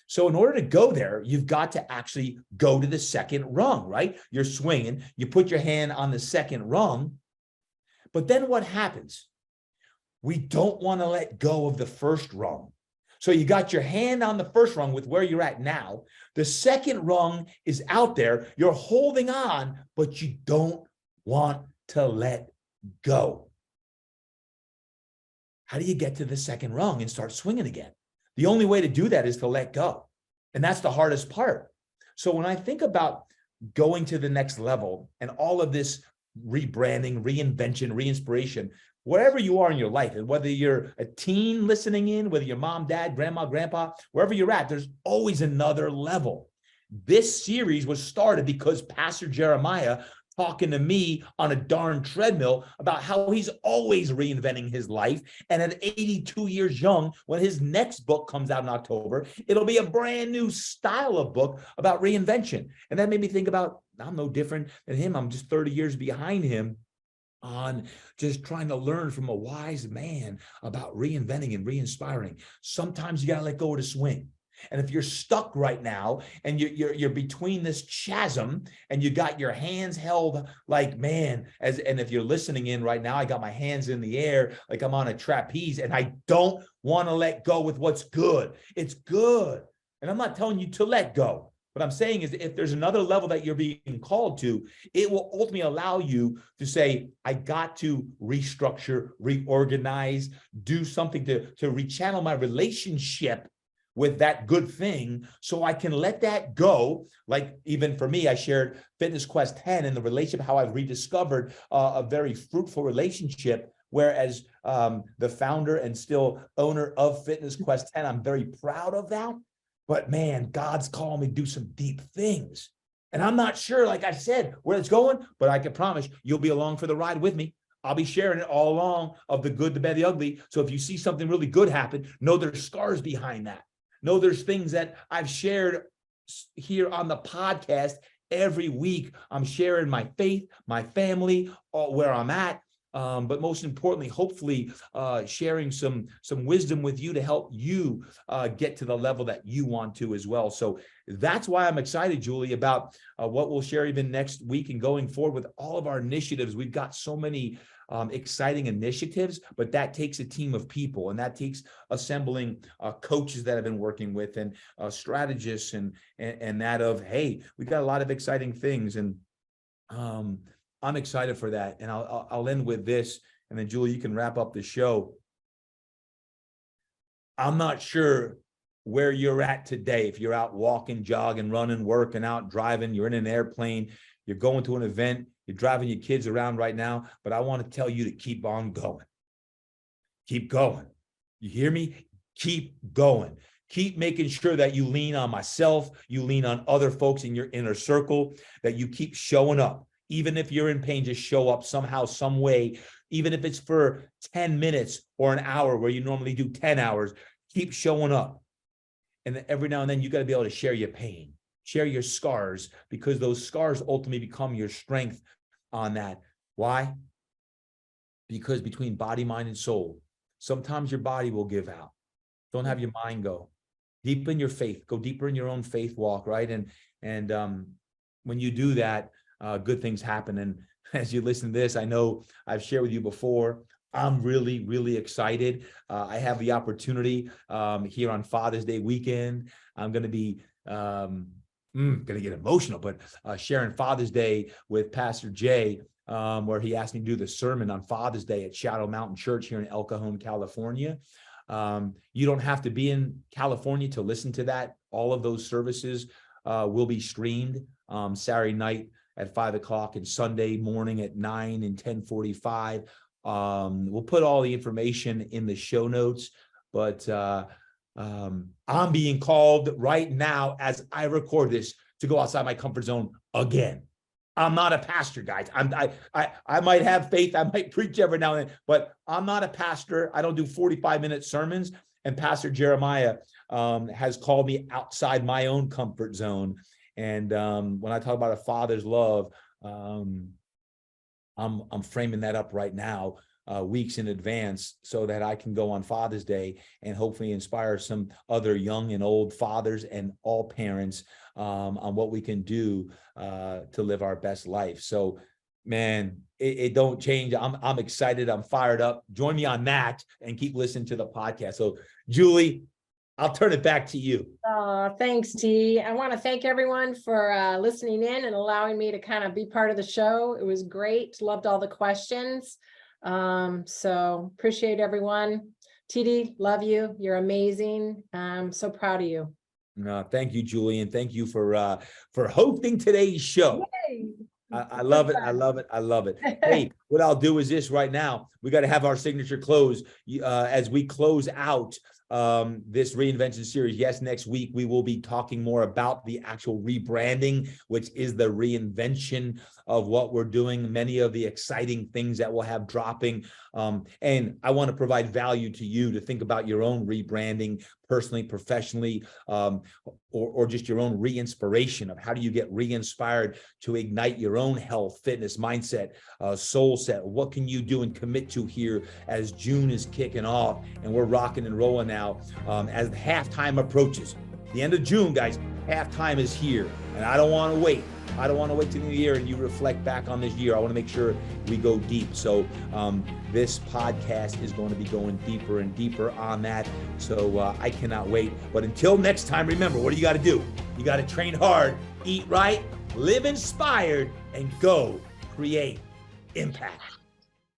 [SPEAKER 1] So in order to go there, you've got to actually go to the second rung, right? You're swinging, you put your hand on the second rung, but then what happens? We don't want to let go of the first rung. So you got your hand on the first rung with where you're at now. The second rung is out there. You're holding on, but you don't want to let go. How do you get to the second rung and start swinging again? The only way to do that is to let go. And that's the hardest part. So when I think about going to the next level and all of this rebranding, reinvention, reinspiration, wherever you are in your life, and whether you're a teen listening in, whether you're mom, dad, grandma, grandpa, wherever you're at, there's always another level. This series was started because Pastor Jeremiah talking to me on a darn treadmill about how he's always reinventing his life. And at 82 years young, when his next book comes out in October, it'll be a brand new style of book about reinvention. And that made me think about, I'm no different than him. I'm just 30 years behind him on just trying to learn from a wise man about reinventing and re-inspiring. Sometimes you got to let go of the swing. And if you're stuck right now and you're between this chasm and you got your hands held like, man, and if you're listening in right now, I got my hands in the air like I'm on a trapeze, and I don't want to let go with what's good. It's good. And I'm not telling you to let go. What I'm saying is, if there's another level that you're being called to, it will ultimately allow you to say, I got to restructure, reorganize, do something to rechannel my relationship with that good thing, so I can let that go. Like, even for me, I shared Fitness Quest 10 and the relationship, how I've rediscovered a very fruitful relationship. Whereas the founder and still owner of Fitness Quest 10, I'm very proud of that. But man, God's calling me to do some deep things. And I'm not sure, like I said, where it's going, but I can promise you'll be along for the ride with me. I'll be sharing it all along, of the good, the bad, the ugly. So if you see something really good happen, know there's scars behind that. Know there's things that I've shared here on the podcast every week. I'm sharing my faith, my family, where I'm at. But most importantly, hopefully sharing some wisdom with you to help you get to the level that you want to as well. So that's why I'm excited, Julie, about what we'll share even next week and going forward with all of our initiatives. We've got so many exciting initiatives, but that takes a team of people, and that takes assembling coaches that I've been working with, and strategists, and that of, hey, we got a lot of exciting things, and I'm excited for that. And I'll end with this, and then Julie, you can wrap up the show. I'm not sure where you're at today. If you're out walking, jogging, running, working out, driving, you're in an airplane, you're going to an event, you're driving your kids around right now, but I want to tell you to keep on going. Keep going. You hear me? Keep going. Keep making sure that you lean on myself, you lean on other folks in your inner circle, that you keep showing up. Even if you're in pain, just show up somehow, some way, even if it's for 10 minutes or an hour where you normally do 10 hours, keep showing up. And then every now and then you got to be able to share your pain, share your scars, because those scars ultimately become your strength on that. Why? Because between body, mind, and soul, sometimes your body will give out. Don't have your mind go. Deepen your faith. Go deeper in your own faith walk, right? And when you do that, good things happen. And as you listen to this, I know I've shared with you before, I'm really, really excited. I have the opportunity here on Father's Day weekend. I'm going to be going to get emotional, but sharing Father's Day with Pastor Jay, where he asked me to do the sermon on Father's Day at Shadow Mountain Church here in El Cajon, California. You don't have to be in California to listen to that. All of those services will be streamed Saturday night at 5 o'clock and Sunday morning at 9 and 10:45. We'll put all the information in the show notes, but I'm being called right now as I record this to go outside my comfort zone again. I'm not a pastor, guys. I might have faith. I might preach every now and then, but I'm not a pastor. I don't do 45-minute sermons. And Pastor Jeremiah has called me outside my own comfort zone. And when I talk about a father's love, I'm framing that up right now, weeks in advance, so that I can go on Father's Day and hopefully inspire some other young and old fathers and all parents on what we can do to live our best life. So, man, it don't change. I'm excited. I'm fired up. Join me on that and keep listening to the podcast. So, Julie, I'll turn it back to you.
[SPEAKER 2] Thanks, T. I want to thank everyone for listening in and allowing me to kind of be part of the show. It was great. Loved all the questions. So appreciate everyone. TD, love you. You're amazing. I'm so proud of you.
[SPEAKER 1] Thank you, Julie, and thank you for hosting today's show. I love it. I love it. I love it. Hey, what I'll do is this right now. We got to have our signature close as we close out this Reinvention Series. Yes, next week we will be talking more about the actual rebranding, which is the reinvention of what we're doing, many of the exciting things that we'll have dropping. And I want to provide value to you to think about your own rebranding personally, professionally, or just your own re-inspiration of how do you get re-inspired to ignite your own health, fitness, mindset, soul set. What can you do and commit to here as June is kicking off and we're rocking and rolling now as halftime approaches. The end of June, guys, halftime is here, and I don't want to wait. I don't want to wait till the new year and you reflect back on this year. I want to make sure we go deep. So this podcast is going to be going deeper and deeper on that. So I cannot wait. But until next time, remember, what do you got to do? You got to train hard, eat right, live inspired, and go create impact.